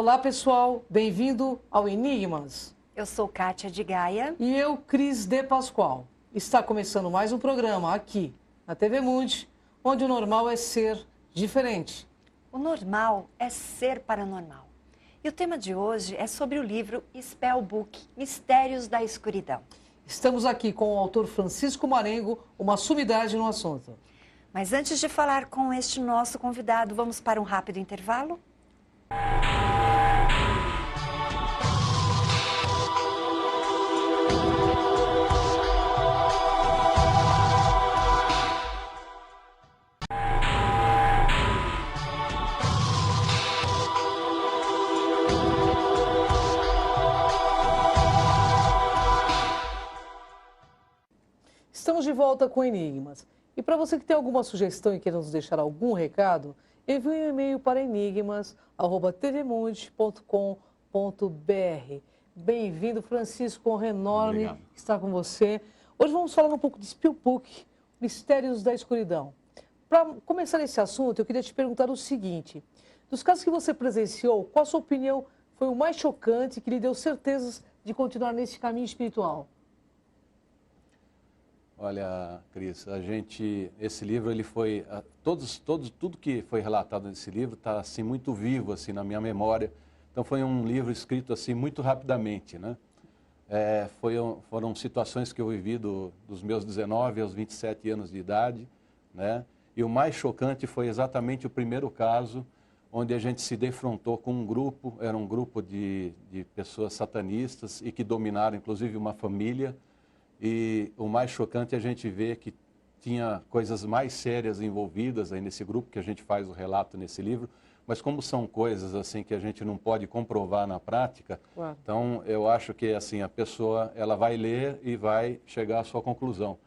Olá, pessoal. Bem-vindo ao Enigmas. Eu sou Kátia de Gaia. E eu, Cris de Pascoal. Está começando mais um programa aqui na TV Mundi, onde o normal é ser diferente. O normal é ser paranormal. E o tema de hoje é sobre o livro Spellbook, Mistérios da Escuridão. Estamos aqui com o autor Francisco Marengo, uma sumidade no assunto. Mas antes de falar com este nosso convidado, vamos para um rápido intervalo? Estamos de volta com Enigmas. E para você que tem alguma sugestão e quer nos deixar algum recado, envie um e-mail para enigmas@tvmundi.com.br. Bem-vindo, Francisco, honra enorme Obrigado. estar com você. Hoje vamos falar um pouco de Spellbook, Mistérios da Escuridão. Para começar esse assunto, eu queria te perguntar o seguinte: dos casos que você presenciou, qual a sua opinião foi o mais chocante que lhe deu certezas de continuar nesse caminho espiritual? Olha, Cris, esse livro, ele foi, tudo que foi relatado nesse livro está assim muito vivo assim na minha memória. Então foi um livro escrito assim muito rapidamente, né? Foram situações que eu vivi dos meus 19 aos 27 anos de idade, né? E o mais chocante foi exatamente o primeiro caso, onde a gente se defrontou com um grupo, era um grupo de pessoas satanistas e que dominaram inclusive uma família. E o mais chocante é a gente ver que tinha coisas mais sérias envolvidas aí nesse grupo, que a gente faz o relato nesse livro, mas como são coisas assim que a gente não pode comprovar na prática, Claro. Então eu acho que assim a pessoa ela vai ler e vai chegar à sua conclusão.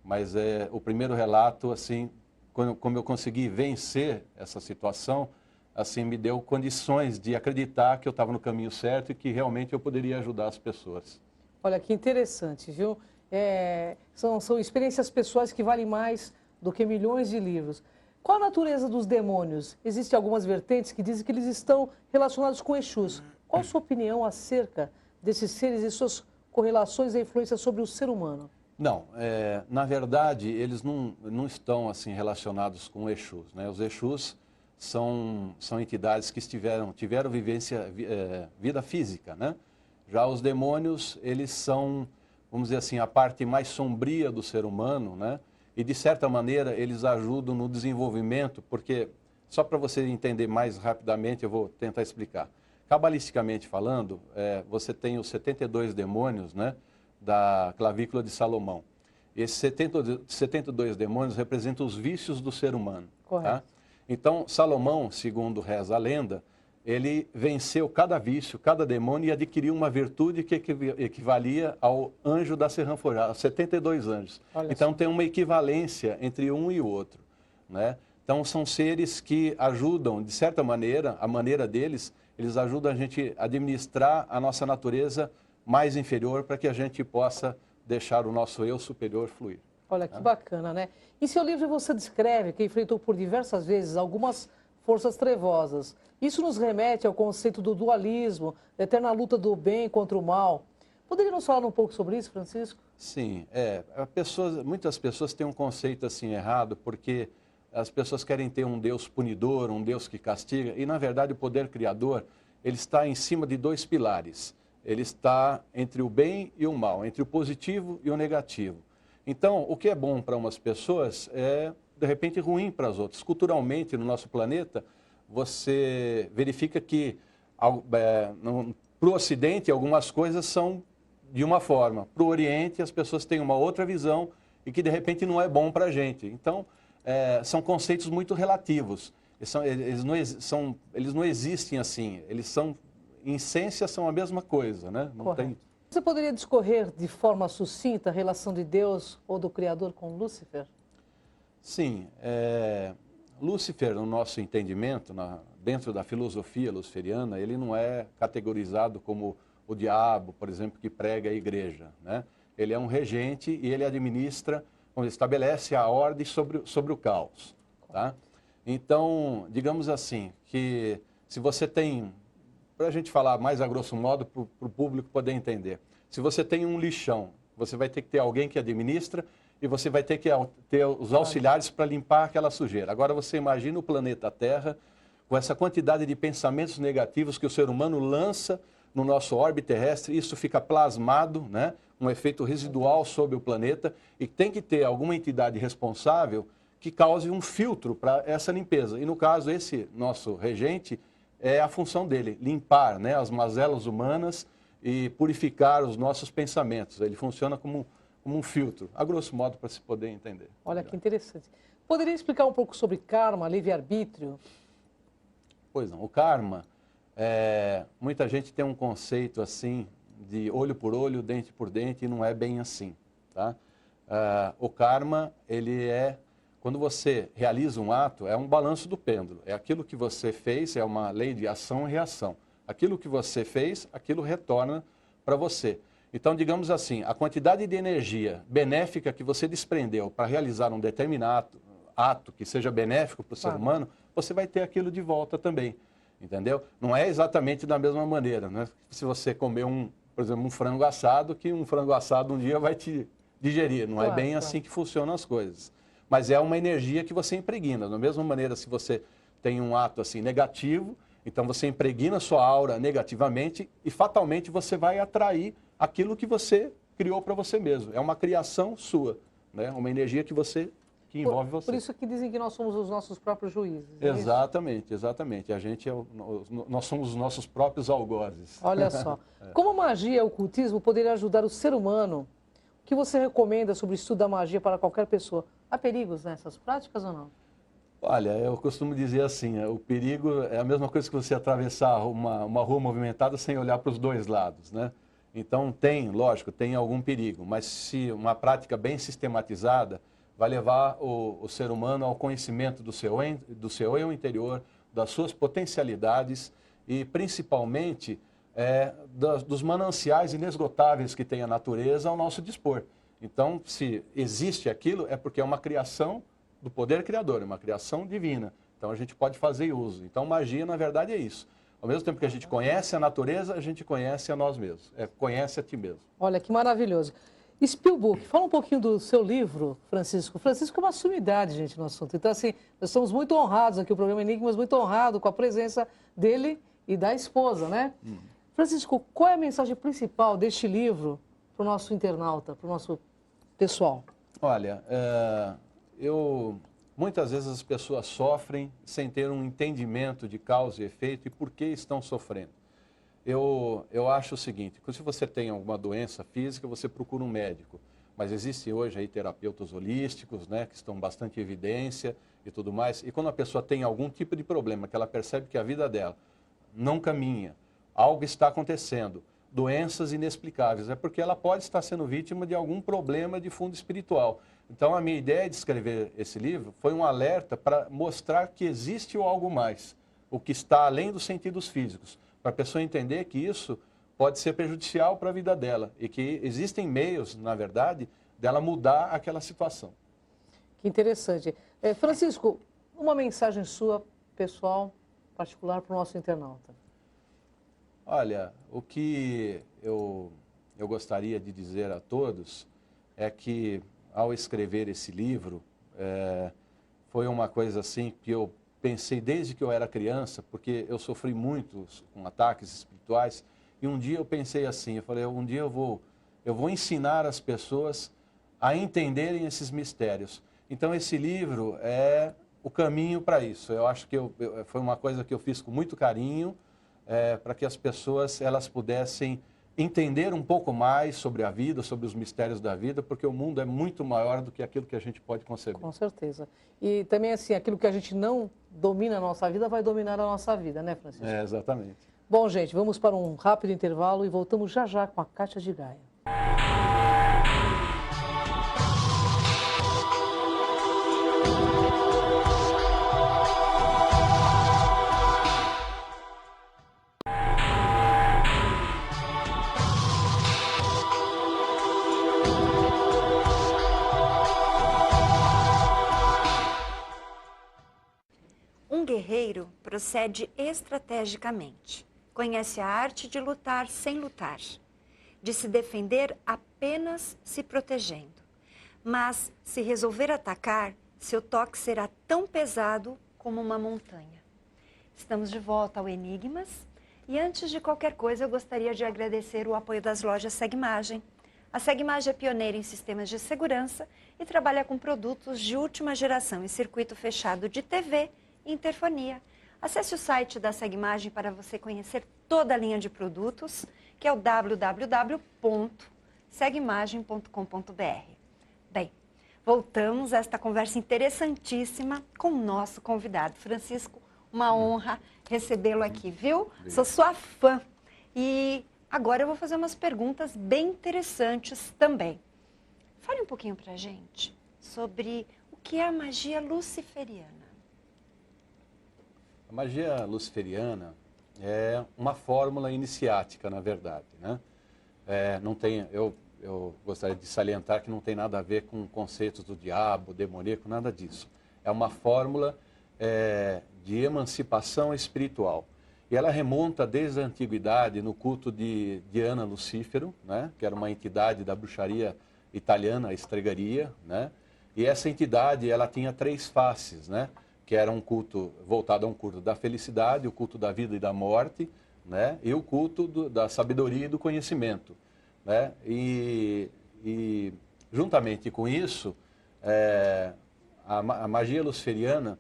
Mas o primeiro relato, assim, como eu consegui vencer essa situação, assim me deu condições de acreditar que eu estava no caminho certo e que realmente eu poderia ajudar as pessoas. Olha, que interessante, viu? São experiências pessoais que valem mais do que milhões de livros. Qual a natureza dos demônios? Existem algumas vertentes que dizem que eles estão relacionados com Exus. Qual a sua opinião acerca desses seres e suas correlações e influências sobre o ser humano? Não, na verdade, eles não estão assim relacionados com Exus, né? Os Exus são entidades que tiveram vida física, né? Já os demônios, eles são, vamos dizer assim, a parte mais sombria do ser humano, né? E de certa maneira eles ajudam no desenvolvimento, porque, só para você entender mais rapidamente, eu vou tentar explicar. Cabalisticamente falando, você tem os 72 demônios, né, da clavícula de Salomão. Esses 72 demônios representam os vícios do ser humano. Correto. Tá? Então, Salomão, segundo reza a lenda, ele venceu cada vício, cada demônio e adquiriu uma virtude que equivalia ao anjo da Serrã Forjada, 72 anjos. Olha Então só. tem uma equivalência entre um e o outro, né? Então são seres que ajudam, de certa maneira, a maneira deles, eles ajudam a gente a administrar a nossa natureza mais inferior para que a gente possa deixar o nosso eu superior fluir. Olha, que bacana, né? Em seu livro você descreve que enfrentou por diversas vezes algumas forças trevosas. Isso nos remete ao conceito do dualismo, da eterna luta do bem contra o mal. Poderia nos falar um pouco sobre isso, Francisco? Sim, muitas pessoas têm um conceito assim errado, porque as pessoas querem ter um Deus punidor, um Deus que castiga, e na verdade o poder criador, ele está em cima de dois pilares. Ele está entre o bem e o mal, entre o positivo e o negativo. Então, o que é bom para umas pessoas é, de repente, ruim para as outras. Culturalmente, no nosso planeta, você verifica que para o Ocidente algumas coisas são de uma forma, para o Oriente as pessoas têm uma outra visão e que de repente não é bom para a gente. Então, são conceitos muito relativos. Eles não existem assim, eles são, em essência, são a mesma coisa, né? Não tem... Você poderia discorrer de forma sucinta a relação de Deus ou do Criador com Lúcifer? Sim, Lúcifer, no nosso entendimento, dentro da filosofia luciferiana, ele não é categorizado como o diabo, por exemplo, que prega a igreja, né? Ele é um regente e ele administra, estabelece a ordem sobre o caos, tá? Então, digamos assim, que se você tem para a gente falar mais a grosso modo, para o público poder entender. Se você tem um lixão, você vai ter que ter alguém que administra e você vai ter que ter os auxiliares para limpar aquela sujeira. Agora você imagina o planeta Terra com essa quantidade de pensamentos negativos que o ser humano lança no nosso orbe terrestre, isso fica plasmado, né? Um efeito residual sobre o planeta, e tem que ter alguma entidade responsável que cause um filtro para essa limpeza. E no caso, esse nosso regente, é a função dele, limpar, né, as mazelas humanas e purificar os nossos pensamentos. Ele funciona como um filtro, a grosso modo, para se poder entender. Olha que interessante. Poderia explicar um pouco sobre karma, livre-arbítrio? Pois não, o karma, muita gente tem um conceito assim de olho por olho, dente por dente, e não é bem assim, tá? O karma, ele quando você realiza um ato, é um balanço do pêndulo. É aquilo que você fez, é uma lei de ação e reação. Aquilo que você fez, aquilo retorna para você. Então, digamos assim, a quantidade de energia benéfica que você desprendeu para realizar um determinado ato que seja benéfico para o ser humano, você vai ter aquilo de volta também, entendeu? Não é exatamente da mesma maneira, né? Se você comer por exemplo, um frango assado, que um frango assado um dia vai te digerir. Não é bem assim que funcionam as coisas. Mas é uma energia que você impregna. Da mesma maneira, se você tem um ato assim negativo, então você impregna sua aura negativamente e fatalmente você vai atrair aquilo que você criou para você mesmo. É uma criação sua, né? Uma energia que envolve você. Por isso que dizem que nós somos os nossos próprios juízes. Exatamente, exatamente. Nós somos os nossos próprios algozes. Olha só. Como a magia e o ocultismo poderiam ajudar o ser humano? O que você recomenda sobre o estudo da magia para qualquer pessoa? Há perigos nessas práticas ou não? Olha, eu costumo dizer assim, o perigo é a mesma coisa que você atravessar uma rua movimentada sem olhar para os dois lados, né? Então lógico, tem algum perigo, mas se uma prática bem sistematizada vai levar o ser humano ao conhecimento do seu eu interior, das suas potencialidades e principalmente dos mananciais inesgotáveis que tem a natureza ao nosso dispor. Então, se existe aquilo, é porque é uma criação do poder criador, é uma criação divina. Então, a gente pode fazer uso. Então, magia, na verdade, é isso. Ao mesmo tempo que a gente conhece a natureza, a gente conhece a nós mesmos. Conhece a ti mesmo. Olha, que maravilhoso. Spielbook, fala um pouquinho do seu livro, Francisco. Francisco é uma sumidade, gente, no assunto. Então, assim, nós estamos muito honrados aqui, o programa Enigmas, muito honrado com a presença dele e da esposa, né? Francisco, qual é a mensagem principal deste livro para o nosso internauta, para o nosso pessoal? Olha, muitas vezes as pessoas sofrem sem ter um entendimento de causa e efeito e por que estão sofrendo. Eu acho o seguinte, que se você tem alguma doença física, você procura um médico. Mas existem hoje aí terapeutas holísticos, né, que estão bastante em evidência e tudo mais. E quando a pessoa tem algum tipo de problema, que ela percebe que a vida dela não caminha, algo está acontecendo, doenças inexplicáveis, é porque ela pode estar sendo vítima de algum problema de fundo espiritual. Então, a minha ideia de escrever esse livro foi um alerta para mostrar que existe algo mais, o que está além dos sentidos físicos, para a pessoa entender que isso pode ser prejudicial para a vida dela e que existem meios, na verdade, dela mudar aquela situação. Que interessante. Francisco, uma mensagem sua, pessoal, particular, para o nosso internauta. Olha, o que eu gostaria de dizer a todos é que, ao escrever esse livro, foi uma coisa assim que eu pensei desde que eu era criança, porque eu sofri muito com ataques espirituais, e um dia eu pensei assim, eu falei, um dia eu vou ensinar as pessoas a entenderem esses mistérios. Então esse livro é o caminho para isso. Eu acho que foi uma coisa que eu fiz com muito carinho, para que as pessoas elas pudessem entender um pouco mais sobre a vida, sobre os mistérios da vida, porque o mundo é muito maior do que aquilo que a gente pode conceber. Com certeza. E também, assim, aquilo que a gente não domina na nossa vida vai dominar a nossa vida, né, Francisco? Exatamente. Bom, gente, vamos para um rápido intervalo e voltamos já já com a Kátia de Gaia. Um guerreiro procede estrategicamente. conhece a arte de lutar sem lutar, de se defender apenas se protegendo. Mas, se resolver atacar, seu toque será tão pesado como uma montanha. Estamos de volta ao Enigmas e antes de qualquer coisa eu gostaria de agradecer o apoio das lojas Segmagem. A Segmagem é pioneira em sistemas de segurança e trabalha com produtos de última geração em circuito fechado de TV e interfonia. Acesse o site da Segmagem para você conhecer toda a linha de produtos, que é o www.segmagem.com.br. Bem, voltamos a esta conversa interessantíssima com o nosso convidado. Francisco, uma honra recebê-lo aqui, viu? Sou sua fã. E agora eu vou fazer umas perguntas bem interessantes também. Fale um pouquinho pra gente sobre o que é a magia luciferiana. A magia luciferiana é uma fórmula iniciática, na verdade, né? Não tem, eu gostaria de salientar que não tem nada a ver com conceitos do diabo, demoníaco, nada disso. É uma fórmula de emancipação espiritual. E ela remonta desde a antiguidade no culto de Diana Lucífero, né? Que era uma entidade da bruxaria italiana, a estregaria, né? E essa entidade, ela tinha 3 faces, né? Que era um culto voltado a um culto da felicidade, o culto da vida e da morte, né? E o culto da sabedoria e do conhecimento, né? E juntamente com isso, a magia luciferiana,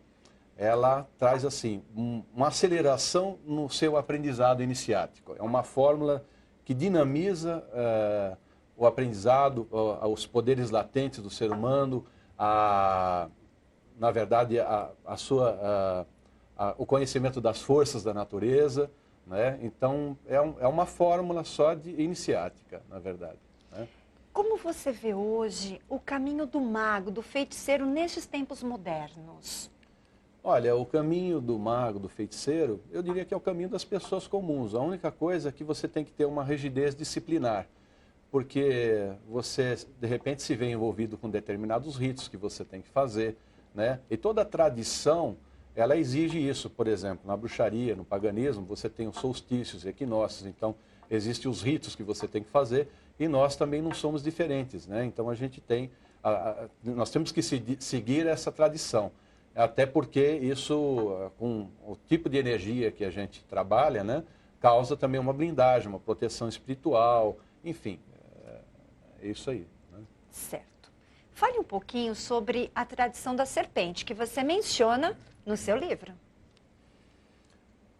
ela traz assim uma aceleração no seu aprendizado iniciático. É uma fórmula que dinamiza o aprendizado, os poderes latentes do ser humano, na verdade, o conhecimento das forças da natureza, né? Então, é uma fórmula só de iniciática, na verdade, né? Como você vê hoje o caminho do mago, do feiticeiro nesses tempos modernos? Olha, o caminho do mago, do feiticeiro, eu diria que é o caminho das pessoas comuns. A única coisa é que você tem que ter uma rigidez disciplinar, porque você, de repente, se vê envolvido com determinados ritos que você tem que fazer, né? E toda a tradição, ela exige isso. Por exemplo, na bruxaria, no paganismo, você tem os solstícios, equinócios, então existem os ritos que você tem que fazer e nós também não somos diferentes, né? Então a gente tem, nós temos que seguir essa tradição. Até porque isso, com o tipo de energia que a gente trabalha, né, causa também uma blindagem, uma proteção espiritual, enfim, é isso aí, né? Certo. Fale um pouquinho sobre a tradição da serpente, que você menciona no seu livro.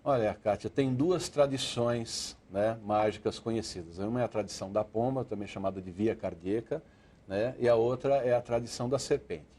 Olha, Kátia, tem 2 tradições, né, mágicas conhecidas. Uma é a tradição da pomba, também chamada de via cardíaca, né, e a outra é a tradição da serpente.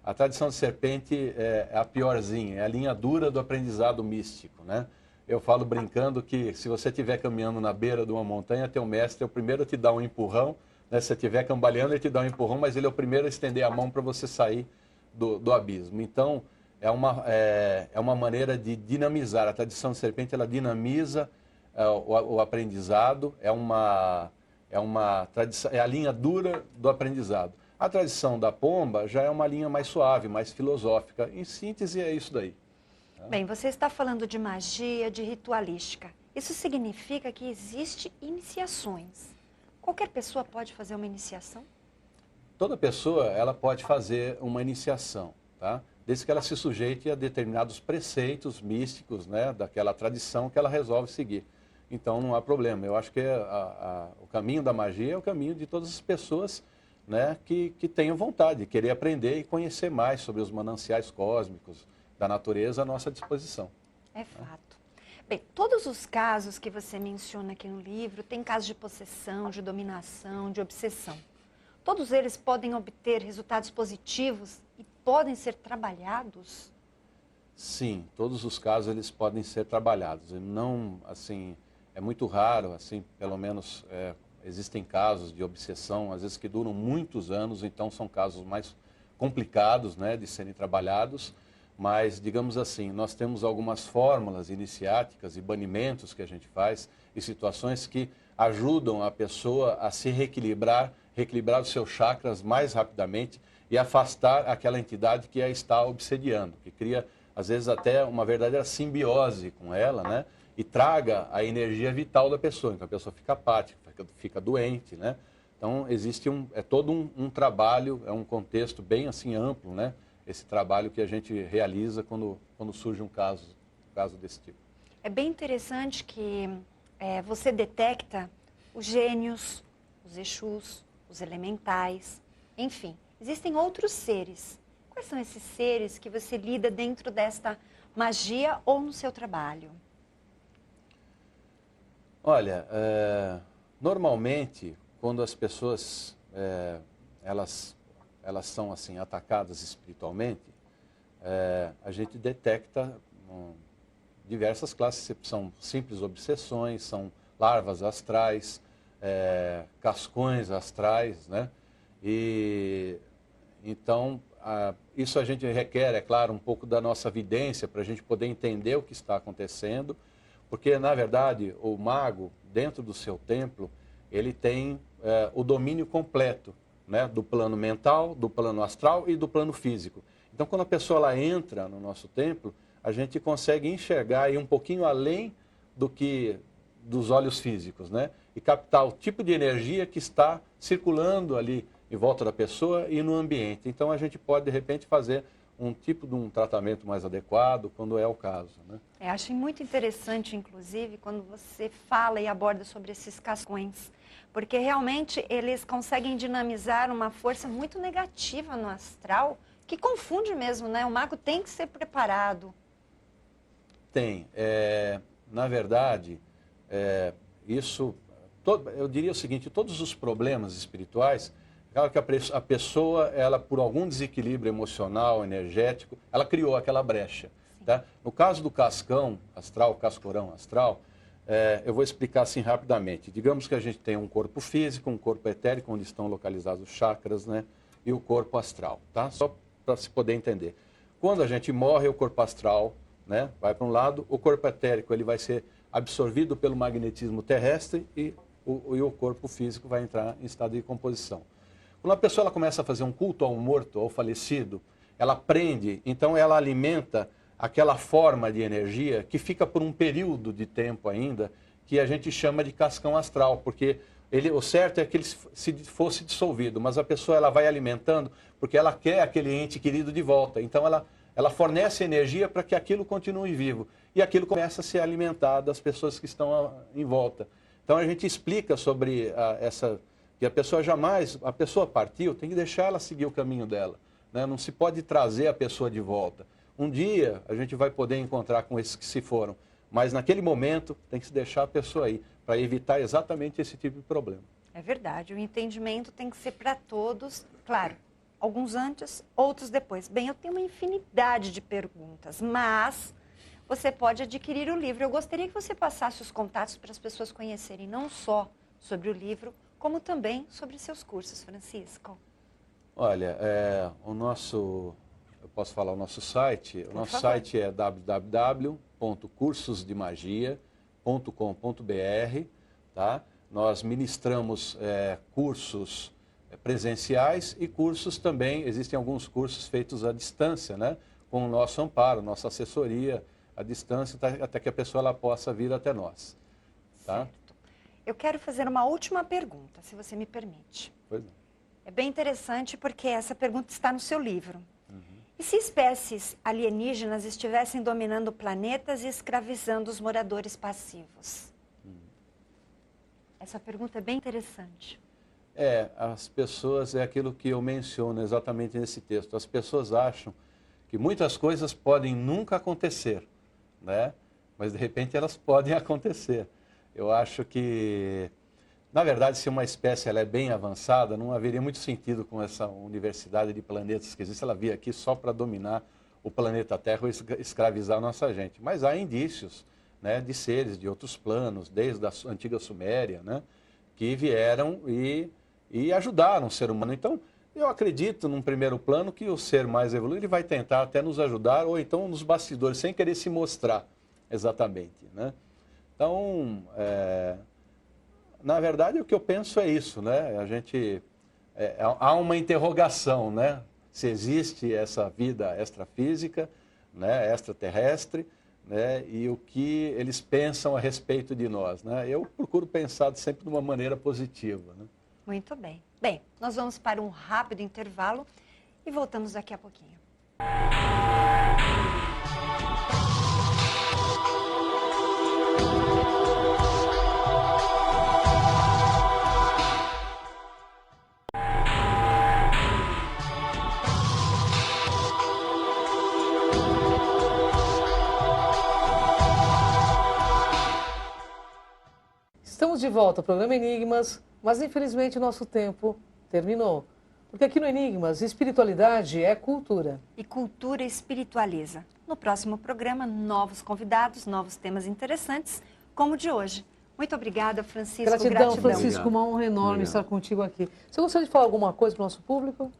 A tradição da serpente é a piorzinha, é a linha dura do aprendizado místico, né? Eu falo brincando que se você estiver caminhando na beira de uma montanha, teu mestre é o primeiro a te dar um empurrão, né? Se você estiver cambaleando, ele te dá um empurrão, mas ele é o primeiro a estender a mão para você sair do abismo. Então, é uma maneira de dinamizar. A tradição da serpente, ela dinamiza o aprendizado, é uma tradição, é a linha dura do aprendizado. A tradição da pomba já é uma linha mais suave, mais filosófica. Em síntese, é isso daí. Bem, você está falando de magia, de ritualística. Isso significa que existe iniciações. Qualquer pessoa pode fazer uma iniciação? Toda pessoa, ela pode fazer uma iniciação, tá? Desde que ela se sujeite a determinados preceitos místicos, né, daquela tradição que ela resolve seguir. Então, não há problema. Eu acho que o caminho da magia é o caminho de todas as pessoas, né, que tenham vontade de querer aprender e conhecer mais sobre os mananciais cósmicos da natureza à nossa disposição. É fato. Bem, todos os casos que você menciona aqui no livro, tem casos de possessão, de dominação, de obsessão. Todos eles podem obter resultados positivos e podem ser trabalhados? Sim, todos os casos eles podem ser trabalhados. Não, assim, é muito raro, assim, pelo menos existem casos de obsessão, às vezes que duram muitos anos, então são casos mais complicados, né, de serem trabalhados, mas, digamos assim, nós temos algumas fórmulas iniciáticas e banimentos que a gente faz e situações que ajudam a pessoa a se reequilibrar os seus chakras mais rapidamente e afastar aquela entidade que a está obsediando, que cria, às vezes, até uma verdadeira simbiose com ela, né, e traga a energia vital da pessoa. Então a pessoa fica apática, fica doente, né? Então existe todo um trabalho, é um contexto bem assim amplo, né? Esse trabalho que a gente realiza quando surge um caso desse tipo. É bem interessante que você detecta os gênios, os exus, os elementais, enfim, existem outros seres. Quais são esses seres que você lida dentro desta magia ou no seu trabalho? Olha, normalmente, quando as pessoas elas são assim atacadas espiritualmente, a gente detecta diversas classes, são simples obsessões, são larvas astrais, cascões astrais, né? E então isso a gente requer, é claro, um pouco da nossa vidência para a gente poder entender o que está acontecendo, porque na verdade o mago dentro do seu templo ele tem o domínio completo, né, do plano mental, do plano astral e do plano físico. Então quando a pessoa ela entra no nosso templo, a gente consegue enxergar e um pouquinho além dos olhos físicos, né? E captar o tipo de energia que está circulando ali em volta da pessoa e no ambiente. Então a gente pode, de repente, fazer um tipo de um tratamento mais adequado quando é o caso, né? Acho muito interessante, inclusive, quando você fala e aborda sobre esses cascões, porque realmente eles conseguem dinamizar uma força muito negativa no astral, que confunde mesmo, né? O mago tem que ser preparado. Tem. Na verdade, eu diria o seguinte, todos os problemas espirituais, claro que a pessoa, ela por algum desequilíbrio emocional, energético, ela criou aquela brecha. Tá? No caso do cascão astral, cascorão astral, eu vou explicar assim rapidamente. Digamos que a gente tem um corpo físico, um corpo etérico, onde estão localizados os chakras, né? E o corpo astral, tá? Só para se poder entender. Quando a gente morre, o corpo astral, né, vai para um lado, o corpo etérico ele vai ser absorvido pelo magnetismo terrestre e o corpo físico vai entrar em estado de decomposição. Quando a pessoa ela começa a fazer um culto ao morto, ao falecido, ela prende, então ela alimenta aquela forma de energia que fica por um período de tempo ainda, que a gente chama de cascão astral, porque o certo é que ele fosse dissolvido, mas a pessoa ela vai alimentando porque ela quer aquele ente querido de volta. Então ela fornece energia para que aquilo continue vivo. E aquilo começa a se alimentar das pessoas que estão em volta. Então a gente explica sobre que a pessoa partiu, tem que deixar ela seguir o caminho dela, né? Não se pode trazer a pessoa de volta. Um dia a gente vai poder encontrar com esses que se foram, mas naquele momento tem que se deixar a pessoa aí, para evitar exatamente esse tipo de problema. É verdade, o entendimento tem que ser para todos, claro, alguns antes, outros depois. Bem, eu tenho uma infinidade de perguntas, mas você pode adquirir o livro. Eu gostaria que você passasse os contatos para as pessoas conhecerem não só sobre o livro, como também sobre seus cursos, Francisco. Olha, eu posso falar o nosso site? O nosso site é www.cursosdemagia.com.br, tá? Nós ministramos cursos presenciais e cursos também, existem alguns cursos feitos à distância, né? Com o nosso amparo, nossa assessoria à distância, até que a pessoa ela possa vir até nós. Tá? Certo. Eu quero fazer uma última pergunta, se você me permite. Pois é. É bem interessante porque essa pergunta está no seu livro. E se espécies alienígenas estivessem dominando planetas e escravizando os moradores passivos? Essa pergunta é bem interessante. As pessoas, é aquilo que eu menciono exatamente nesse texto. As pessoas acham que muitas coisas podem nunca acontecer, né? Mas de repente elas podem acontecer. Eu acho que, na verdade, se uma espécie ela é bem avançada, não haveria muito sentido com essa universidade de planetas que existe, ela vir aqui só para dominar o planeta Terra ou escravizar a nossa gente. Mas há indícios, né, de seres de outros planos, desde a antiga Suméria, né, que vieram e ajudaram o ser humano. Então, eu acredito, num primeiro plano, que o ser mais evoluído ele vai tentar até nos ajudar, ou então nos bastidores, sem querer se mostrar exatamente, né? Então, na verdade, o que eu penso é isso, né? Há uma interrogação, né? Se existe essa vida extrafísica, né? Extraterrestre, né, e o que eles pensam a respeito de nós, né? Eu procuro pensar sempre de uma maneira positiva, né? Muito bem. Bem, nós vamos para um rápido intervalo e voltamos daqui a pouquinho. Estamos de volta ao programa Enigmas, mas infelizmente o nosso tempo terminou. Porque aqui no Enigmas, espiritualidade é cultura. E cultura espiritualiza. No próximo programa, novos convidados, novos temas interessantes, como o de hoje. Muito obrigada, Francisco. Gratidão, Francisco, Obrigado. uma honra enorme Obrigado. estar contigo aqui. Você gostaria de falar alguma coisa para o nosso público?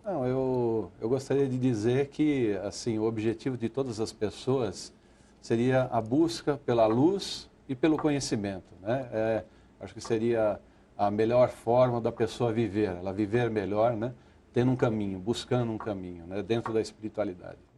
Não, eu gostaria de dizer que assim, o objetivo de todas as pessoas seria a busca pela luz e pelo conhecimento, né? Acho que seria a melhor forma da pessoa viver, ela viver melhor, né? Tendo um caminho, buscando um caminho, né? Dentro da espiritualidade.